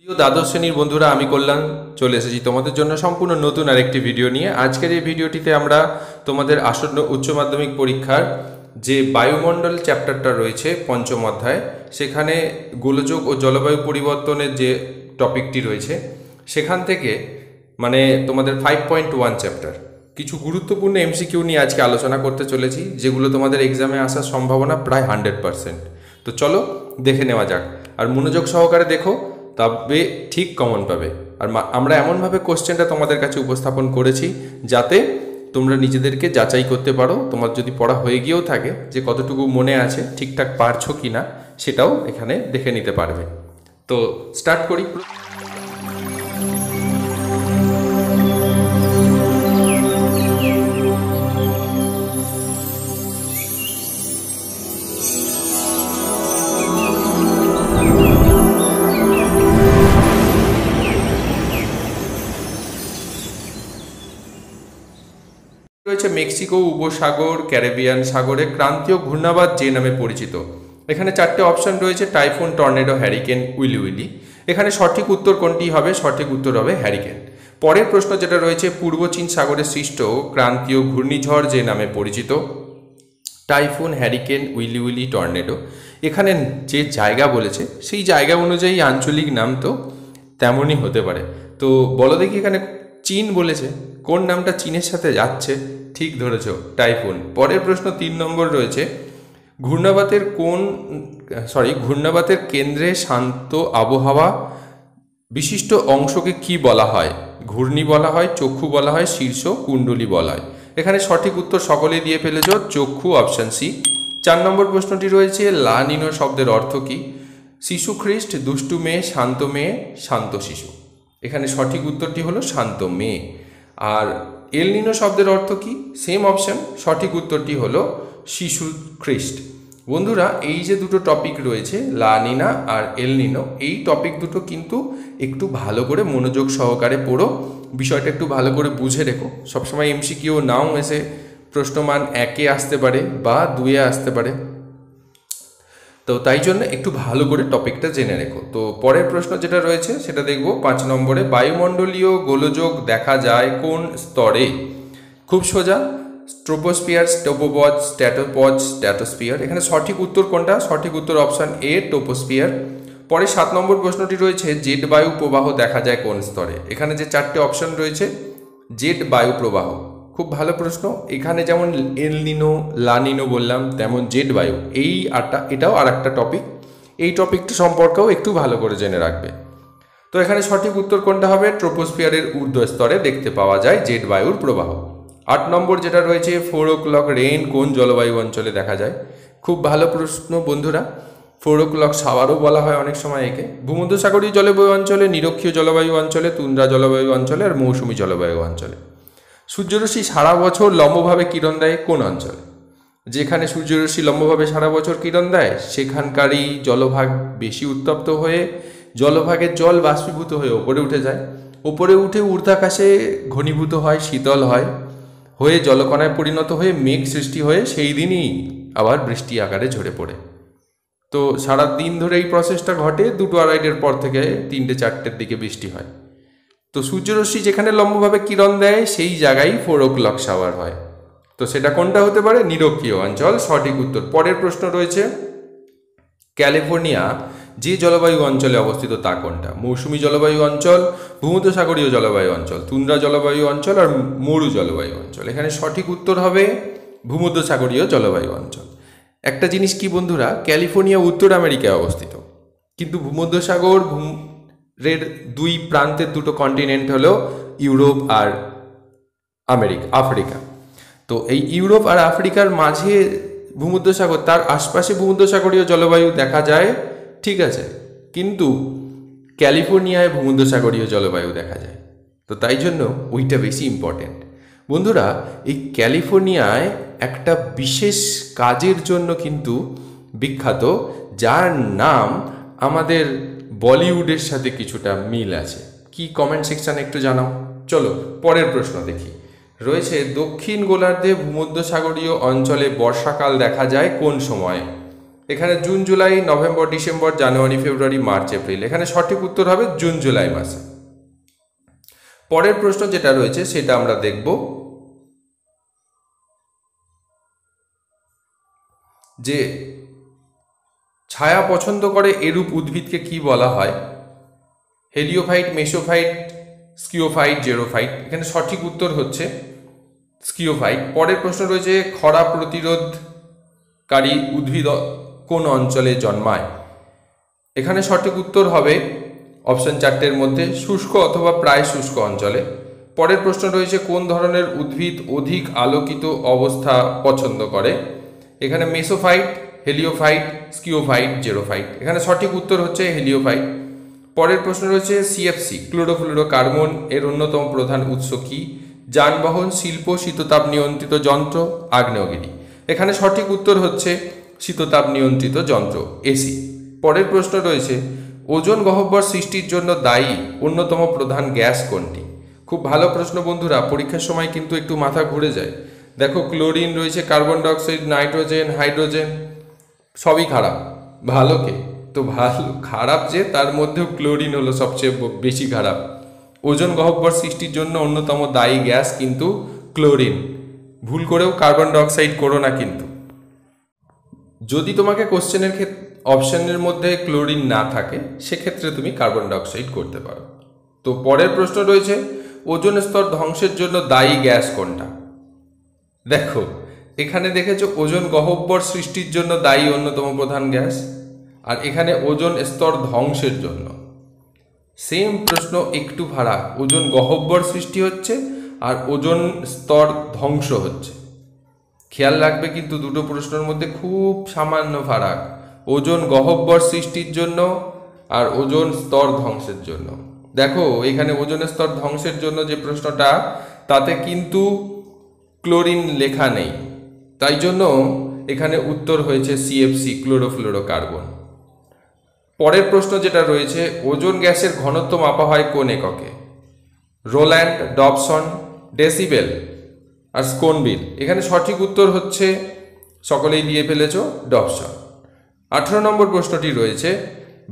প্রিয় দ্বাদশ শ্রেণীর বন্ধুরা, আমি কল্যাণ চলে এসেছি তোমাদের জন্য সম্পূর্ণ নতুন আরেকটি ভিডিও নিয়ে। আজকের এই ভিডিওটিতে আমরা তোমাদের আসন্ন উচ্চ মাধ্যমিক পরীক্ষার যে বায়ুমণ্ডল চ্যাপ্টারটা রয়েছে পঞ্চম অধ্যায়, সেখানে গোলযোগ ও জলবায়ু পরিবর্তনের যে টপিকটি রয়েছে সেখান থেকে মানে তোমাদের 5.1 চ্যাপ্টার কিছু গুরুত্বপূর্ণ এমসিকিউ নিয়ে আজকে আলোচনা করতে চলেছি, যেগুলো তোমাদের এক্সামে আসার সম্ভাবনা প্রায় 100%। তো চলো দেখে নেওয়া যাক, আর মনোযোগ সহকারে দেখো, তবে ঠিক কমন পাবে। আর আমরা এমনভাবে কোশ্চেনটা তোমাদের কাছে উপস্থাপন করেছি যাতে তোমরা নিজেদেরকে যাচাই করতে পারো, তোমার যদি পড়া হয়ে গিয়েও থাকে যে কতটুকু মনে আছে, ঠিকঠাক পারছো কি না সেটাও এখানে দেখে নিতে পারবে। তো স্টার্ট করি। রয়েছে মেক্সিকো উপসাগর ক্যারিবিয়ান সাগরে ক্রান্তীয় ঘূর্ণাবাত যে নামে পরিচিত। এখানে চারটে অপশন রয়েছে: typhoon, tornado, hurricane, willy willy. এখানে সঠিক উত্তর কোনটি হবে? সঠিক উত্তর হবে হ্যারিকেন। পরের প্রশ্ন যেটা রয়েছে, পূর্ব চীন সাগরে সৃষ্ট ক্রান্তীয় ঘূর্ণিঝড় যে নামে পরিচিত। Typhoon, hurricane, willy willy, tornado. এখানে যে জায়গা বলেছে সেই জায়গা অনুযায়ী আঞ্চলিক নাম তো তেমনই হতে পারে। তো বলো দেখি, এখানে চীন বলেছে, কোন নামটা চীনের সাথে যাচ্ছে? ঠিক ধরেছ, টাইফুন। পরের প্রশ্ন 3 নম্বর রয়েছে, ঘূর্ণাবাতের কেন্দ্রে শান্ত আবহাওয়া বিশিষ্ট অংশকে কি বলা হয়? ঘূর্ণি বলা হয়, চক্ষু বলা হয়, শীর্ষ কুণ্ডলী বলা হয়। এখানে সঠিক উত্তর সকলেই দিয়ে ফেলেছ, চক্ষু, অপশান সি। 4 নম্বর প্রশ্নটি রয়েছে, লা নিনো শব্দের অর্থ কি? শিশু খ্রিস্ট, দুষ্টু মেয়ে, শান্ত মেয়ে, শান্ত শিশু। এখানে সঠিক উত্তরটি হলো শান্ত মেয়ে। আর এল নিনো শব্দের অর্থ কি? সেম অপশন, সঠিক উত্তরটি হলো শিশু খ্রিস্ট। বন্ধুরা, এই যে দুটো টপিক রয়েছে, লা নিনা আর এল নিনো, এই টপিক দুটো কিন্তু একটু ভালো করে মনোযোগ সহকারে পড়ো, বিষয়টা একটু ভালো করে বুঝে রেখো। সবসময় এমসিকিউ নাও এসে প্রশ্নমান 1-এ আসতে পারে বা 2-এ আসতে পারে, তো তাই জন্য একটু ভালো করে টপিকটা জেনে রেখো। তো পরের প্রশ্ন যেটা রয়েছে সেটা দেখব 5 নম্বরে, বায়ুমণ্ডলীয় গোলযোগ দেখা যায় কোন স্তরে? খুব সোজা, ট্রোপোস্ফিয়ার, স্টোপোপজ, স্ট্র্যাটোপজ, স্ট্র্যাটোস্ফিয়ার। এখানে সঠিক উত্তর কোনটা? সঠিক উত্তর অপশান এ, ট্রোপোস্ফিয়ার। পরে 7 নম্বর প্রশ্নটি রয়েছে, জেট বায়ু প্রবাহ দেখা যায় কোন স্তরে? এখানে যে 4টে অপশন রয়েছে, জেট বায়ু প্রবাহ, খুব ভালো প্রশ্ন। এখানে যেমন এল নিনো, লা নিনো বললাম, তেমন জেট বায়ু, এটাও আর একটা টপিক। এই টপিকটা সম্পর্কেও একটু ভালো করে জেনে রাখবে। তো এখানে সঠিক উত্তর কোনটা হবে? ট্রোপোস্ফিয়ারের ঊর্ধ্ব স্তরে দেখতে পাওয়া যায় জেট বায়ুর প্রবাহ। 8 নম্বর যেটা রয়েছে, 4 o'clock রেইন কোন জলবায়ু অঞ্চলে দেখা যায়? খুব ভালো প্রশ্ন বন্ধুরা। 4 o'clock শাওয়ারও বলা হয় অনেক সময় একে। ভূমধ্যসাগরীয় জলবায়ু অঞ্চলে, নিরক্ষীয় জলবায়ু অঞ্চলে, তুন্দ্রা জলবায়ু অঞ্চলে আর মৌসুমী জলবায়ু অঞ্চলে। সূর্যরশ্মি সারা বছর লম্বভাবে কিরণ দেয় কোন অঞ্চলে? যেখানে সূর্যরশ্মি লম্বভাবে সারা বছর কিরণ দেয় সেখানকারই জলভাগ বেশি উত্তপ্ত হয়ে জলভাগের জল বাষ্পীভূত হয়ে ওপরে উঠে যায়। ওপরে উঠে ঊর্ধ্বাকাশে ঘনীভূত হয়, শীতল হয়, হয়ে জলকণায় পরিণত হয়ে মেঘ সৃষ্টি হয়ে সেই দিনই আবার বৃষ্টি আকারে ঝরে পড়ে। তো সারা দিন ধরে এই প্রসেসটা ঘটে, 2-2:30-এর পর থেকে 3-4-এর দিকে বৃষ্টি হয়। তো সূর্যরশ্মি যেখানে লম্বভাবে কিরণ দেয় সেই জায়গায় 4 o'clock শাওয়ার হয়। তো সেটা কোনটা হতে পারে? নিরক্ষীয় অঞ্চল, সঠিক উত্তর। পরের প্রশ্ন রয়েছে, ক্যালিফোর্নিয়া যে জলবায়ু অঞ্চলে অবস্থিত তা কোনটা? মৌসুমী জলবায়ু অঞ্চল, ভূমধ্যসাগরীয় জলবায়ু অঞ্চল, তুন্দ্রা জলবায়ু অঞ্চল আর মরু জলবায়ু অঞ্চল। এখানে সঠিক উত্তর হবে ভূমধ্যসাগরীয় জলবায়ু অঞ্চল। একটা জিনিস কি বন্ধুরা, ক্যালিফোর্নিয়া উত্তর আমেরিকায় অবস্থিত, কিন্তু ভূমধ্যসাগর এর 2 প্রান্তের দুটো কন্টিনেন্ট হলো ইউরোপ আর আফ্রিকা। তো এই ইউরোপ আর আফ্রিকার মাঝে ভূমধ্যসাগর, তার আশপাশে ভূমধ্যসাগরীয় জলবায়ু দেখা যায়, ঠিক আছে, কিন্তু ক্যালিফোর্নিয়ায় ভূমধ্যসাগরীয় জলবায়ু দেখা যায়। তো তাই জন্য ওইটা বেশি ইম্পর্টেন্ট। বন্ধুরা, এই ক্যালিফোর্নিয়ায় একটা বিশেষ কাজের জন্য কিন্তু বিখ্যাত, যার নাম আমাদের বলিউডের সাথে কিছুটা মিল আছে। কি? কমেন্ট সেকশানে একটু জানাও। চলো পরের প্রশ্ন দেখি। রয়েছে, দক্ষিণ গোলার্ধে ভূমধ্যসাগরীয় অঞ্চলে বর্ষাকাল দেখা যায় কোন সময়? এখানে June July November December January February March April, এখানে সঠিক উত্তর হবে জুন জুলাই মাসে। পরের প্রশ্ন যেটা রয়েছে সেটা আমরা দেখব যে ছায়া পছন্দ করে এরূপ উদ্ভিদকে কি বলা হয়? হেলিওফাইট, মেসোফাইট, স্কিওফাইট, জেরোফাইট। এখানে সঠিক উত্তর হচ্ছে স্কিওফাইট। পরের প্রশ্ন রয়েছে খরা প্রতিরোধকারী উদ্ভিদ কোন অঞ্চলে জন্মায়? এখানে সঠিক উত্তর হবে অপশন 4টের মধ্যে শুষ্ক অথবা প্রায় শুষ্ক অঞ্চলে। পরের প্রশ্ন রয়েছে কোন ধরনের উদ্ভিদ অধিক আলোকিত অবস্থা পছন্দ করে? এখানে মেসোফাইট, হেলিওফাইট, স্কিওফাইট, জেরোফাইট। এখানে সঠিক উত্তর হচ্ছে হেলিওফাইট। পরের প্রশ্ন রয়েছে সিএফসি ক্লোরোফ্লুরোকার্বন এর অন্যতম প্রধান উৎস কি? যানবাহন, শিল্প, শীততাপ নিয়ন্ত্রিত যন্ত্র, আগ্নেয়গিরি। এখানে সঠিক উত্তর হচ্ছে শীততাপ নিয়ন্ত্রিত যন্ত্র, এসি। পরের প্রশ্ন রয়েছে ওজোন গহ্বর সৃষ্টির জন্য দায়ী অন্যতম প্রধান গ্যাস কোনটি? খুব ভালো প্রশ্ন বন্ধুরা, পরীক্ষার সময় কিন্তু একটু মাথা ঘুরে যায়। দেখো ক্লোরিন রয়েছে, কার্বন ডাইঅক্সাইড, নাইট্রোজেন, হাইড্রোজেন, সবই খারাপ। ভালো কে? তো ভালো খারাপ যে তার মধ্যেও ক্লোরিন হলো সবচেয়ে বেশি খারাপ। ওজোন গহ্বর সৃষ্টির জন্য অন্যতম দায়ী গ্যাস কিন্তু ক্লোরিন। ভুল করেও কার্বন ডাইঅক্সাইড করো না কিন্তু। যদি তোমাকে কোশ্চেনের অপশনের মধ্যে ক্লোরিন না থাকে সেক্ষেত্রে তুমি কার্বন ডাইঅক্সাইড করতে পারো। তো পরের প্রশ্ন রয়েছে ওজোন স্তর ধ্বংসের জন্য দায়ী গ্যাস কোনটা? দেখো এখানে দেখেছো ওজোন গহ্বর সৃষ্টির জন্য দায়ী অন্যতম প্রধান গ্যাস, আর এখানে ওজোন স্তর ধ্বংসের জন্য। সেম প্রশ্ন একটু ফারাক, ওজোন গহ্বর সৃষ্টি হচ্ছে আর ওজোন স্তর ধ্বংস হচ্ছে। খেয়াল রাখবে কিন্তু দুটো প্রশ্নের মধ্যে খুব সামান্য ফারাক, ওজোন গহ্বর সৃষ্টির জন্য আর ওজোন স্তর ধ্বংসের জন্য। দেখো এখানে ওজোন স্তর ধ্বংসের জন্য যে প্রশ্নটা তাতে কিন্তু ক্লোরিন লেখা নেই, তাই জন্য এখানে উত্তর হয়েছে সিএফসি ক্লোরোফ্লুরোকার্বন। পরের প্রশ্ন যেটা রয়েছে ওজোন গ্যাসের ঘনত্ব মাপা হয় কোন এককে? রোল্যান্ড, ডবসন, ডেসিবেল আর স্কোনবিল। এখানে সঠিক উত্তর হচ্ছে সকলেই দিয়ে ফেলেছ ডবসন। 18 নম্বর প্রশ্নটি রয়েছে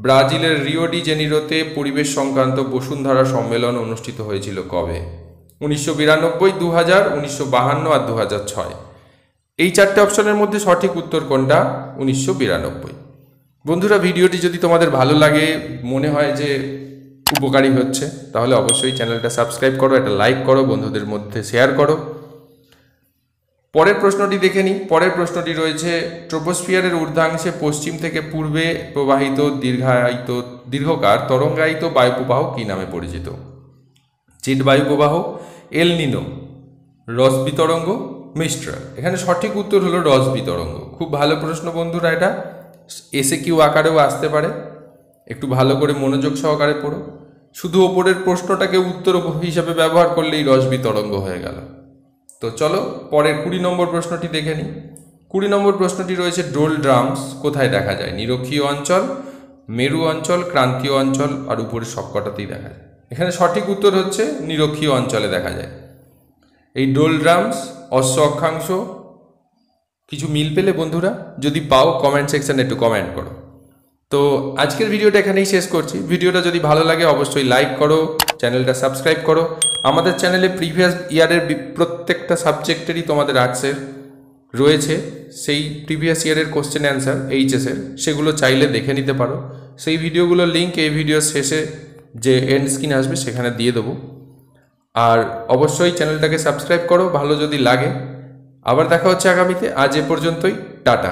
ব্রাজিলের রিও ডি জেনিরোতে পরিবেশ সংক্রান্ত বসুন্ধরা সম্মেলন অনুষ্ঠিত হয়েছিল কবে? 1992, 2000, 1952 আর 2006। এই 4টে অপশনের মধ্যে সঠিক উত্তর কোনটা? 1992। বন্ধুরা ভিডিওটি যদি তোমাদের ভালো লাগে, মনে হয় যে উপকারী হচ্ছে, তাহলে অবশ্যই চ্যানেলটা সাবস্ক্রাইব করো, একটা লাইক করো, বন্ধুদের মধ্যে শেয়ার করো। পরের প্রশ্নটি দেখে নিই। পরের প্রশ্নটি রয়েছে ট্রোপোস্ফিয়ারের ঊর্ধ্বাংশে পশ্চিম থেকে পূর্বে প্রবাহিত দীর্ঘকার তরঙ্গায়িত বায়ুপ্রবাহ কী নামে পরিচিত? জেট বায়ুপ্রবাহ, এল নিনো, রসবি তরঙ্গ, মিস্ট্রাল। এখানে সঠিক উত্তর হলো রসবি তরঙ্গ। খুব ভালো প্রশ্ন বন্ধুরা, এটা এসএকিউ আকারেও আসতে পারে, একটু ভালো করে মনোযোগ সহকারে পড়ো। শুধু ওপরের প্রশ্নটাকে উত্তর হিসাবে ব্যবহার করলেই রসবি তরঙ্গ হয়ে গেল। তো চলো পরের 20 নম্বর প্রশ্নটি দেখে নিই। 20 নম্বর প্রশ্নটি রয়েছে ডোল ড্রামস কোথায় দেখা যায়? নিরক্ষীয় অঞ্চল, মেরু অঞ্চল, ক্রান্তীয় অঞ্চল আর উপরের সবকটাতেই দেখা যায়। এখানে সঠিক উত্তর হচ্ছে নিরক্ষীয় অঞ্চলে দেখা যায়। এই ডোল ড্রামস, অশ্ব অক্ষাংশ, কিছু মিল পেলে বন্ধুরা? যদি পাও কমেন্ট সেকশানে একটু কমেন্ট করো। তো আজকের ভিডিওটা এখানেই শেষ করছি। ভিডিওটা যদি ভালো লাগে অবশ্যই লাইক করো, চ্যানেলটা সাবস্ক্রাইব করো। আমাদের চ্যানেলে প্রিভিয়াস ইয়ারের প্রত্যেকটা সাবজেক্টেরই তোমাদের আর্টসের রয়েছে, সেই প্রিভিয়াস ইয়ারের কোশ্চেন অ্যান্সার এইচএসের, সেগুলো চাইলে দেখে নিতে পারো। সেই ভিডিওগুলোর লিঙ্ক এই ভিডিওর শেষে যে এন্ড স্ক্রিন আসবে সেখানে দিয়ে দেবো। আর অবশ্যই চ্যানেলটাকে সাবস্ক্রাইব করো ভালো যদি লাগে। আবার দেখা হচ্ছে আগামীতে। আজ এ পর্যন্তই, টাটা।